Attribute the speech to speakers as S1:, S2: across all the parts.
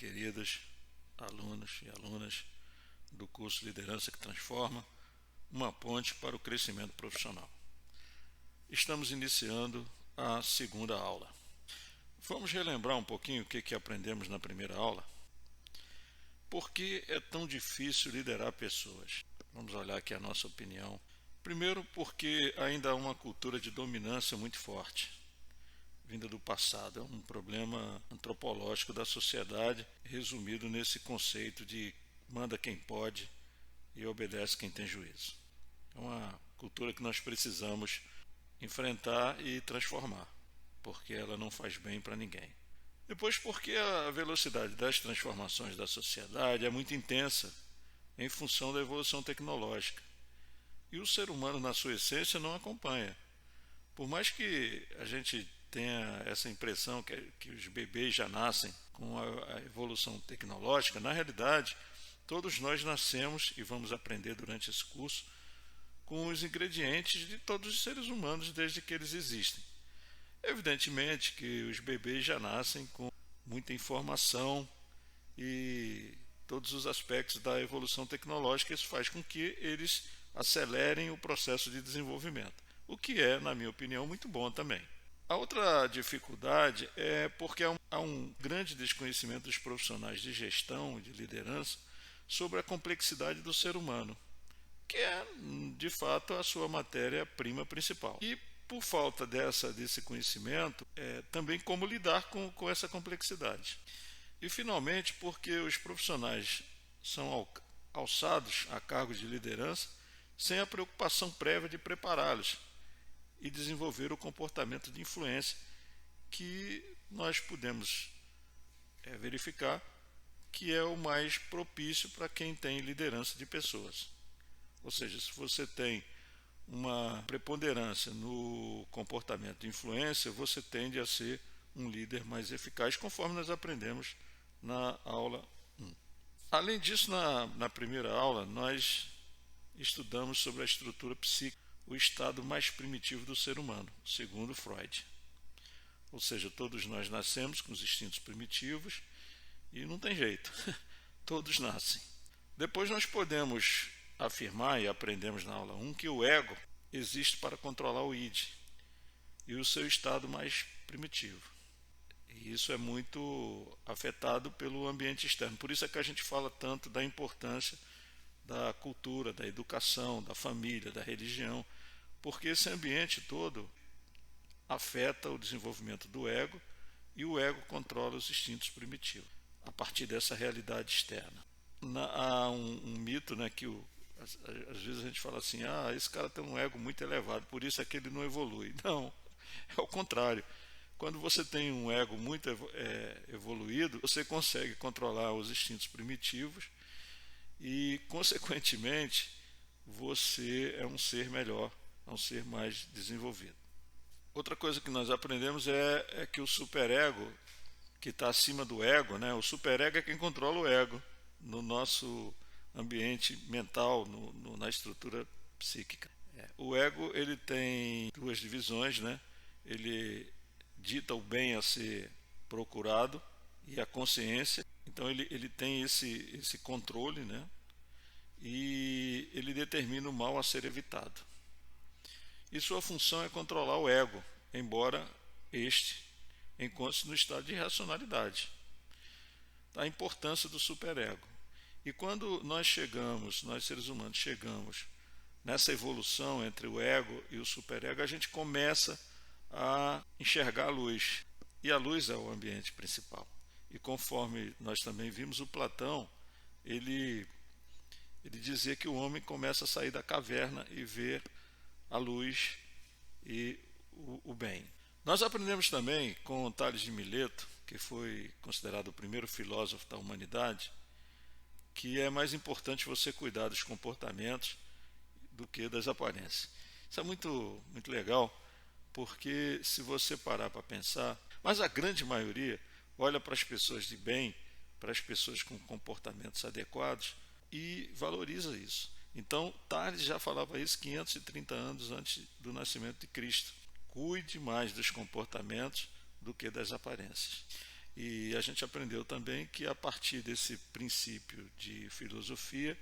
S1: queridos alunos e alunas do curso Liderança que Transforma, uma ponte para o crescimento profissional. Estamos iniciando a segunda aula. Vamos relembrar um pouquinho o que aprendemos na primeira aula? Por que é tão difícil liderar pessoas? Vamos olhar aqui a nossa opinião. Primeiro, porque ainda há uma cultura de dominância muito forte, vinda do passado. É um problema antropológico da sociedade, resumido nesse conceito de manda quem pode e obedece quem tem juízo. É uma cultura que nós precisamos enfrentar e transformar, porque ela não faz bem para ninguém. Depois, porque a velocidade das transformações da sociedade é muito intensa em função da evolução tecnológica. E o ser humano, na sua essência, não acompanha. Por mais que a gente tenha essa impressão que os bebês já nascem com a evolução tecnológica, na realidade, todos nós nascemos, e vamos aprender durante esse curso, com os ingredientes de todos os seres humanos desde que eles existem. Evidentemente que os bebês já nascem com muita informação e todos os aspectos da evolução tecnológica. Isso faz com que eles acelerem o processo de desenvolvimento, o que é, na minha opinião, muito bom também. A outra dificuldade é porque há um grande desconhecimento dos profissionais de gestão e de liderança sobre a complexidade do ser humano, que é, de fato, a sua matéria-prima principal. E, por falta desse conhecimento, também como lidar com essa complexidade. E, finalmente, porque os profissionais são alçados a cargos de liderança sem a preocupação prévia de prepará-los e desenvolver o comportamento de influência que nós podemos verificar que é o mais propício para quem tem liderança de pessoas. Ou seja, se você tem uma preponderância no comportamento de influência, você tende a ser um líder mais eficaz, conforme nós aprendemos na aula 1. Além disso, na primeira aula, nós estudamos sobre a estrutura psíquica, o estado mais primitivo do ser humano, segundo Freud. Ou seja, todos nós nascemos com os instintos primitivos e não tem jeito, todos nascem. Depois nós podemos afirmar, e aprendemos na aula 1, que o ego existe para controlar o id e o seu estado mais primitivo. E isso é muito afetado pelo ambiente externo. Por isso é que a gente fala tanto da importância da cultura, da educação, da família, da religião, porque esse ambiente todo afeta o desenvolvimento do ego e o ego controla os instintos primitivos, a partir dessa realidade externa. Há um mito, né, que às vezes a gente fala assim, esse cara tem um ego muito elevado, por isso é que ele não evolui. Não, é o contrário. Quando você tem um ego muito evoluído, você consegue controlar os instintos primitivos e, consequentemente, você é um ser melhor, é um ser mais desenvolvido. Outra coisa que nós aprendemos é que o superego, que está acima do ego, né, o superego é quem controla o ego no nosso ambiente mental, na estrutura psíquica. O ego ele tem duas divisões, né? Ele dita o bem a ser procurado e a consciência. Então ele tem esse controle, né? E ele determina o mal a ser evitado. E sua função é controlar o ego, embora este encontre-se no estado de irracionalidade. A importância do superego. E quando nós seres humanos chegamos nessa evolução entre o ego e o superego, a gente começa a enxergar a luz. E a luz é o ambiente principal. E conforme nós também vimos, o Platão, ele dizia que o homem começa a sair da caverna e ver a luz e o bem. Nós aprendemos também com Tales de Mileto, que foi considerado o primeiro filósofo da humanidade, que é mais importante você cuidar dos comportamentos do que das aparências. Isso é muito, muito legal, porque se você parar para pensar, mas a grande maioria olha para as pessoas de bem, para as pessoas com comportamentos adequados e valoriza isso. Então, Tales já falava isso 530 anos antes do nascimento de Cristo. Cuide mais dos comportamentos do que das aparências. E a gente aprendeu também que a partir desse princípio de filosofia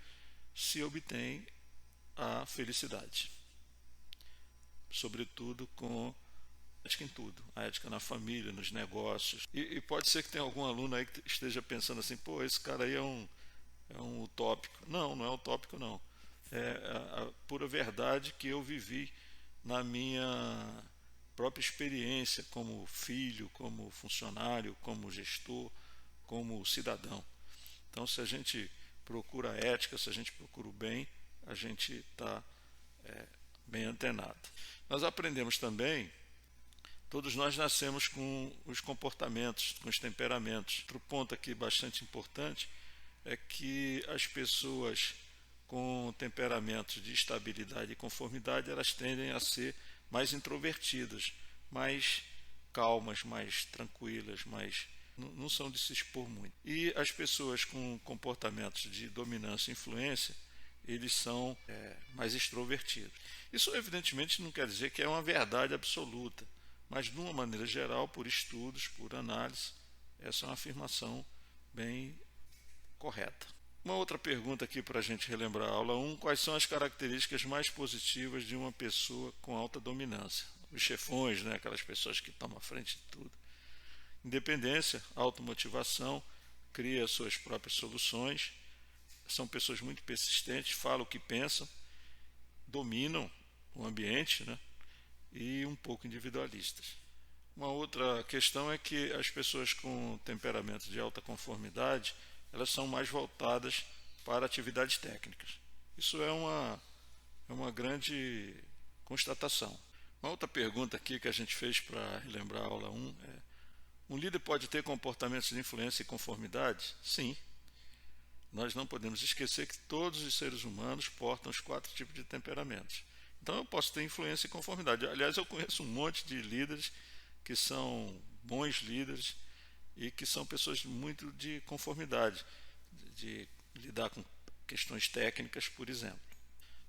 S1: se obtém a felicidade, sobretudo com ética em tudo, a ética na família, nos negócios. E pode ser que tenha algum aluno aí que esteja pensando assim, pô, esse cara aí é um utópico. Não, não é utópico não. É a pura verdade que eu vivi na minha própria experiência como filho, como funcionário, como gestor, como cidadão. Então, se a gente procura a ética, se a gente procura o bem, a gente está bem antenado. Nós aprendemos também, todos nós nascemos com os comportamentos, com os temperamentos. Outro ponto aqui bastante importante é que as pessoas com temperamentos de estabilidade e conformidade, elas tendem a ser mais introvertidas, mais calmas, mais tranquilas, mais não são de se expor muito. E as pessoas com comportamentos de dominância e influência, eles são mais extrovertidos. Isso evidentemente não quer dizer que é uma verdade absoluta, mas de uma maneira geral, por estudos, por análise, essa é uma afirmação bem correta. Uma outra pergunta aqui para a gente relembrar a aula 1, quais são as características mais positivas de uma pessoa com alta dominância? Os chefões, né, aquelas pessoas que tomam a frente de tudo. Independência, automotivação, cria suas próprias soluções, são pessoas muito persistentes, falam o que pensam, dominam o ambiente, né, e um pouco individualistas. Uma outra questão é que as pessoas com temperamento de alta conformidade, elas são mais voltadas para atividades técnicas. Isso é uma grande constatação. Uma outra pergunta aqui que a gente fez para relembrar a aula 1 é: um líder pode ter comportamentos de influência e conformidade? Sim. Nós não podemos esquecer que todos os seres humanos portam os 4 tipos de temperamentos. Então eu posso ter influência e conformidade. Aliás, eu conheço um monte de líderes que são bons líderes e que são pessoas muito de conformidade, de lidar com questões técnicas, por exemplo.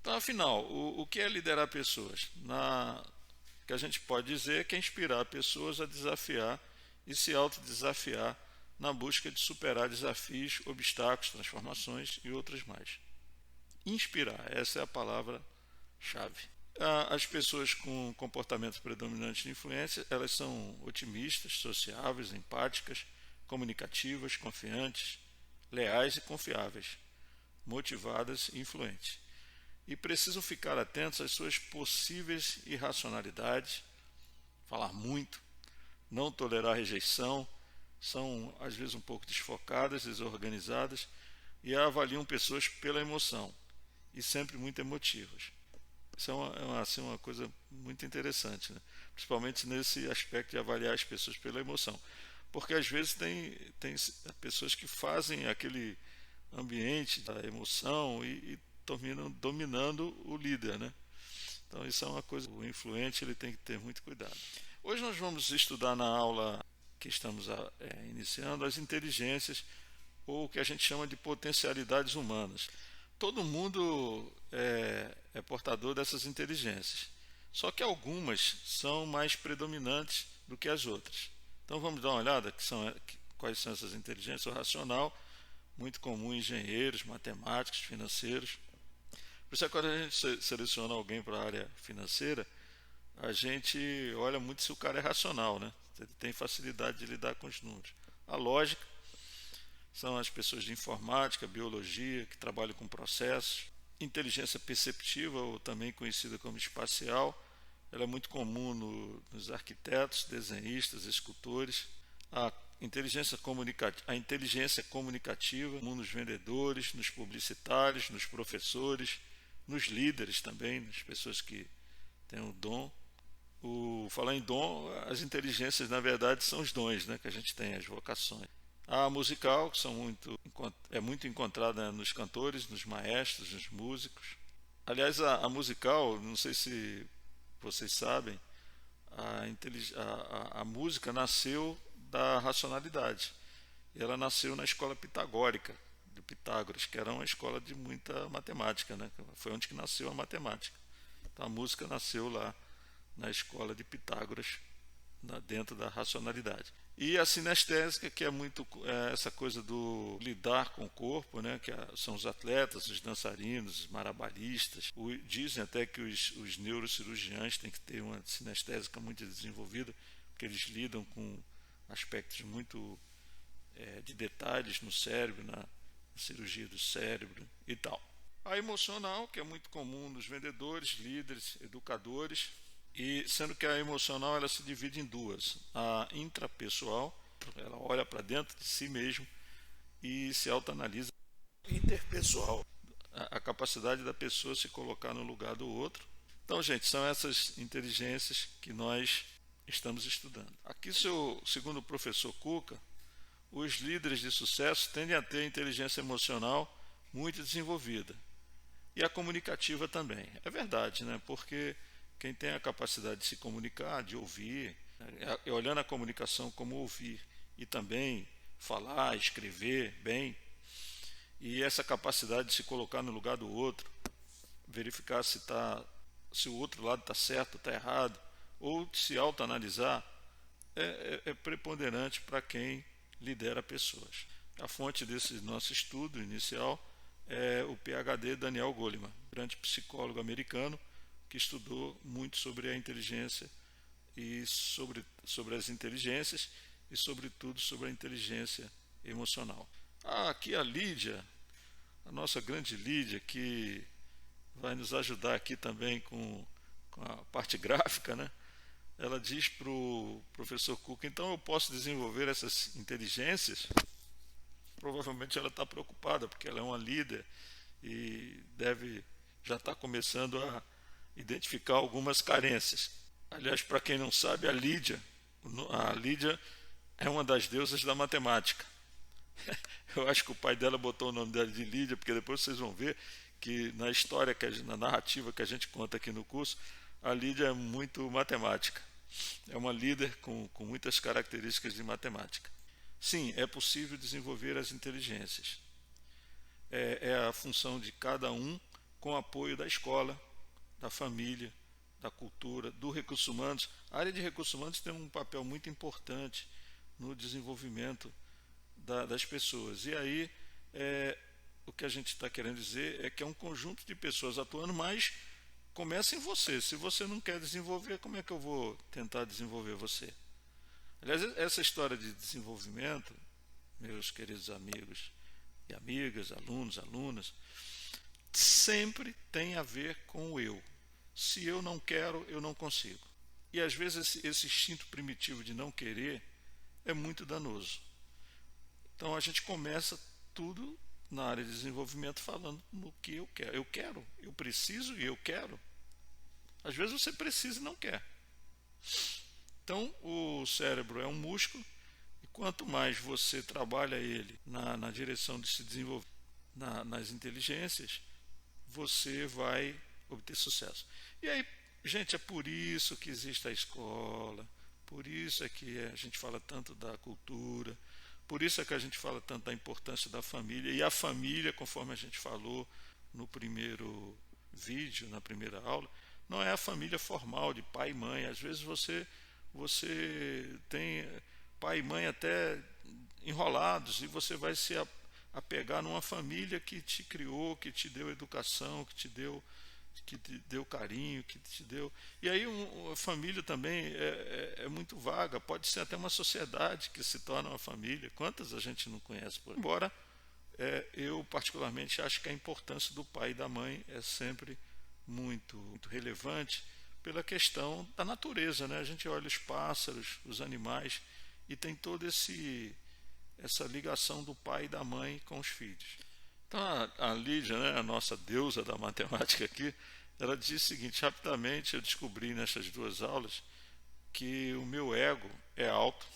S1: Então, afinal, o que é liderar pessoas? O que a gente pode dizer é que é inspirar pessoas a desafiar e se autodesafiar na busca de superar desafios, obstáculos, transformações e outras mais. Inspirar, essa é a palavra-chave. As pessoas com comportamento predominante de influência, elas são otimistas, sociáveis, empáticas, comunicativas, confiantes, leais e confiáveis, motivadas e influentes. E precisam ficar atentos às suas possíveis irracionalidades, falar muito, não tolerar rejeição, são às vezes um pouco desfocadas, desorganizadas e avaliam pessoas pela emoção e sempre muito emotivas. Isso é uma coisa muito interessante, né? Principalmente nesse aspecto de avaliar as pessoas pela emoção. Porque às vezes tem pessoas que fazem aquele ambiente da emoção e terminam dominando o líder, né? Então isso é uma coisa, o influente ele tem que ter muito cuidado. Hoje nós vamos estudar na aula que estamos iniciando as inteligências, ou o que a gente chama de potencialidades humanas. Todo mundo é portador dessas inteligências, só que algumas são mais predominantes do que as outras. Então vamos dar uma olhada quais são essas inteligências. O racional, muito comum em engenheiros, matemáticos, financeiros. Por isso, quando a gente seleciona alguém para a área financeira, a gente olha muito se o cara é racional, né? Se ele tem facilidade de lidar com os números. A lógica são as pessoas de informática, biologia, que trabalham com processos. Inteligência perceptiva, ou também conhecida como espacial, ela é muito comum nos arquitetos, desenhistas, escultores. A inteligência comunicativa, nos vendedores, nos publicitários, nos professores, nos líderes também, nas pessoas que têm o dom. Falar em dom, as inteligências na verdade são os dons, né, que a gente tem, as vocações. A musical, que é muito encontrada nos cantores, nos maestros, nos músicos. Aliás, a musical, não sei se vocês sabem, a música nasceu da racionalidade. Ela nasceu na escola pitagórica, de Pitágoras, que era uma escola de muita matemática, né? Foi onde que nasceu a matemática. Então, a música nasceu lá na escola de Pitágoras, dentro da racionalidade. E a sinestésica, que é muito essa coisa do lidar com o corpo, né? Que são os atletas, os dançarinos, os marabalistas. Dizem até que os neurocirurgiães têm que ter uma sinestésica muito desenvolvida, porque eles lidam com aspectos muito de detalhes no cérebro, na cirurgia do cérebro e tal. A emocional, que é muito comum nos vendedores, líderes, educadores, e sendo que a emocional ela se divide em duas: a intrapessoal, ela olha para dentro de si mesmo e se autoanalisa; interpessoal, a capacidade da pessoa se colocar no lugar do outro. Então, gente, são essas inteligências que nós estamos estudando. Aqui, segundo o professor Cuca, os líderes de sucesso tendem a ter a inteligência emocional muito desenvolvida e a comunicativa também. É verdade, né? Porque quem tem a capacidade de se comunicar, de ouvir, olhando a comunicação como ouvir e também falar, escrever bem, e essa capacidade de se colocar no lugar do outro, verificar se o outro lado está certo, está errado, ou de se autoanalisar, é preponderante para quem lidera pessoas. A fonte desse nosso estudo inicial é o PhD Daniel Goleman, grande psicólogo americano que estudou muito sobre a inteligência e sobre as inteligências e, sobretudo, sobre a inteligência emocional. Aqui a Lídia, a nossa grande Lídia, que vai nos ajudar aqui também com a parte gráfica, né? Ela diz para o professor Cook: então eu posso desenvolver essas inteligências? Provavelmente ela está preocupada, porque ela é uma líder e deve já estar começando a identificar algumas carências. Aliás, para quem não sabe, a Lídia é uma das deusas da matemática. Eu acho que o pai dela botou o nome dela de Lídia, porque depois vocês vão ver que na história, na narrativa que a gente conta aqui no curso, a Lídia é muito matemática. É uma líder com muitas características de matemática. Sim, é possível desenvolver as inteligências. É a função de cada um, com o apoio da escola, da família, da cultura, do recursos humanos. A área de recursos humanos tem um papel muito importante no desenvolvimento das pessoas. E aí, o que a gente está querendo dizer é que é um conjunto de pessoas atuando, mas começa em você. Se você não quer desenvolver, como é que eu vou tentar desenvolver você? Aliás, essa história de desenvolvimento, meus queridos amigos e amigas, alunos, alunas, sempre tem a ver com o eu. Se eu não quero, eu não consigo. E às vezes esse instinto primitivo de não querer é muito danoso. Então a gente começa tudo na área de desenvolvimento falando no que eu quero. Eu quero, eu preciso e eu quero. Às vezes você precisa e não quer. Então o cérebro é um músculo e quanto mais você trabalha ele na direção de se desenvolver nas inteligências, você vai obter sucesso. E aí, gente, é por isso que existe a escola, por isso é que a gente fala tanto da cultura, por isso é que a gente fala tanto da importância da família. E a família, conforme a gente falou no primeiro vídeo, na primeira aula, não é a família formal de pai e mãe. Às vezes você tem pai e mãe até enrolados e você vai se apegar numa família que te criou, que te deu educação, que te deu carinho, que te deu. E aí a família também é muito vaga, pode ser até uma sociedade que se torna uma família. Quantas a gente não conhece por aí? Embora eu particularmente acho que a importância do pai e da mãe é sempre muito, muito relevante pela questão da natureza, né? A gente olha os pássaros, os animais, e tem toda essa ligação do pai e da mãe com os filhos. Então a Lídia, né, a nossa deusa da matemática aqui, ela diz o seguinte: rapidamente eu descobri nessas duas aulas que o meu ego é alto.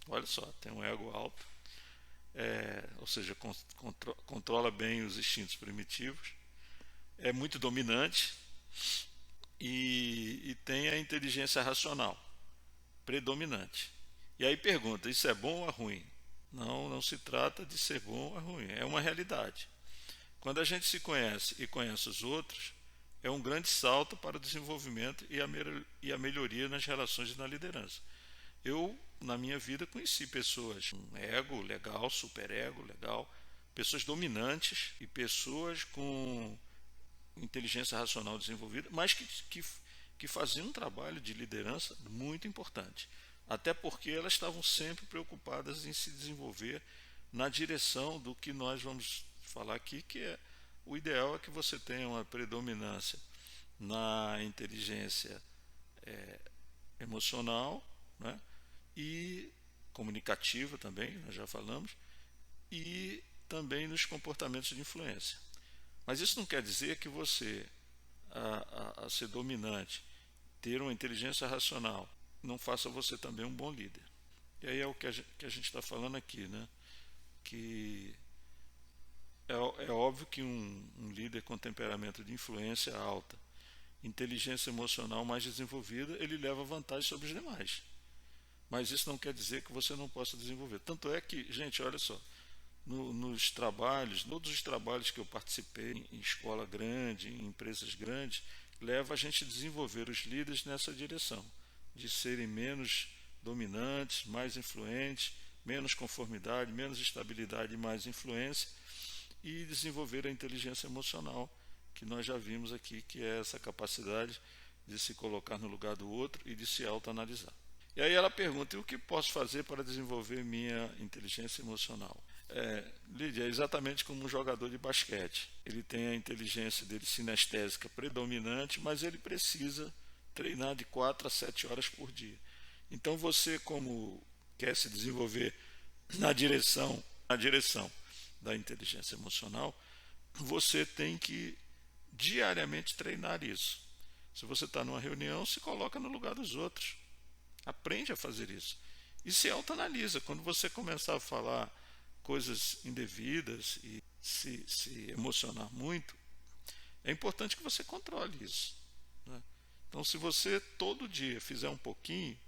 S1: Olha só, tem um ego alto, ou seja, controla bem os instintos primitivos, é muito dominante e tem a inteligência racional predominante. E aí pergunta: isso é bom ou ruim? Não se trata de ser bom ou ruim, é uma realidade. Quando a gente se conhece e conhece os outros, é um grande salto para o desenvolvimento e a melhoria nas relações e na liderança. Eu na minha vida, conheci pessoas com ego legal, superego legal, pessoas dominantes e pessoas com inteligência racional desenvolvida, mas que faziam um trabalho de liderança muito importante. Até porque elas estavam sempre preocupadas em se desenvolver na direção do que nós vamos falar aqui, que é o ideal é que você tenha uma predominância na inteligência emocional, né? E comunicativa também, nós já falamos, e também nos comportamentos de influência. Mas isso não quer dizer que você, a ser dominante, ter uma inteligência racional, não faça você também um bom líder. E aí é o que a gente está falando aqui, né? Que é óbvio que um líder com temperamento de influência alta, inteligência emocional mais desenvolvida, ele leva vantagem sobre os demais. Mas isso não quer dizer que você não possa desenvolver. Tanto é que, gente, olha só, nos trabalhos, todos os trabalhos que eu participei em escola grande, em empresas grandes, leva a gente a desenvolver os líderes nessa direção, de serem menos dominantes, mais influentes, menos conformidade, menos estabilidade e mais influência, e desenvolver a inteligência emocional, que nós já vimos aqui, que é essa capacidade de se colocar no lugar do outro e de se autoanalisar. E aí ela pergunta, e o que posso fazer para desenvolver minha inteligência emocional? Lídia, é exatamente como um jogador de basquete. Ele tem a inteligência dele sinestésica predominante, mas ele precisa treinar de 4 a 7 horas por dia. Então você, como quer se desenvolver na direção da inteligência emocional, você tem que diariamente treinar isso. Se você está numa reunião, se coloca no lugar dos outros. Aprende a fazer isso. E se autoanalisa. Quando você começar a falar coisas indevidas e se emocionar muito, é importante que você controle isso, né? Então, se você todo dia fizer um pouquinho,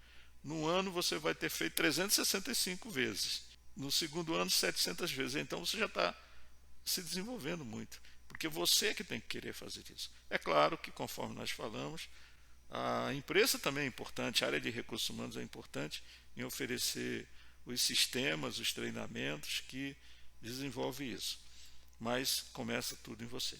S1: no ano você vai ter feito 365 vezes. No segundo ano, 700 vezes. Então, você já está se desenvolvendo muito. Porque você é que tem que querer fazer isso. É claro que, conforme nós falamos, a empresa também é importante, a área de recursos humanos é importante em oferecer os sistemas, os treinamentos que desenvolvem isso. Mas começa tudo em você.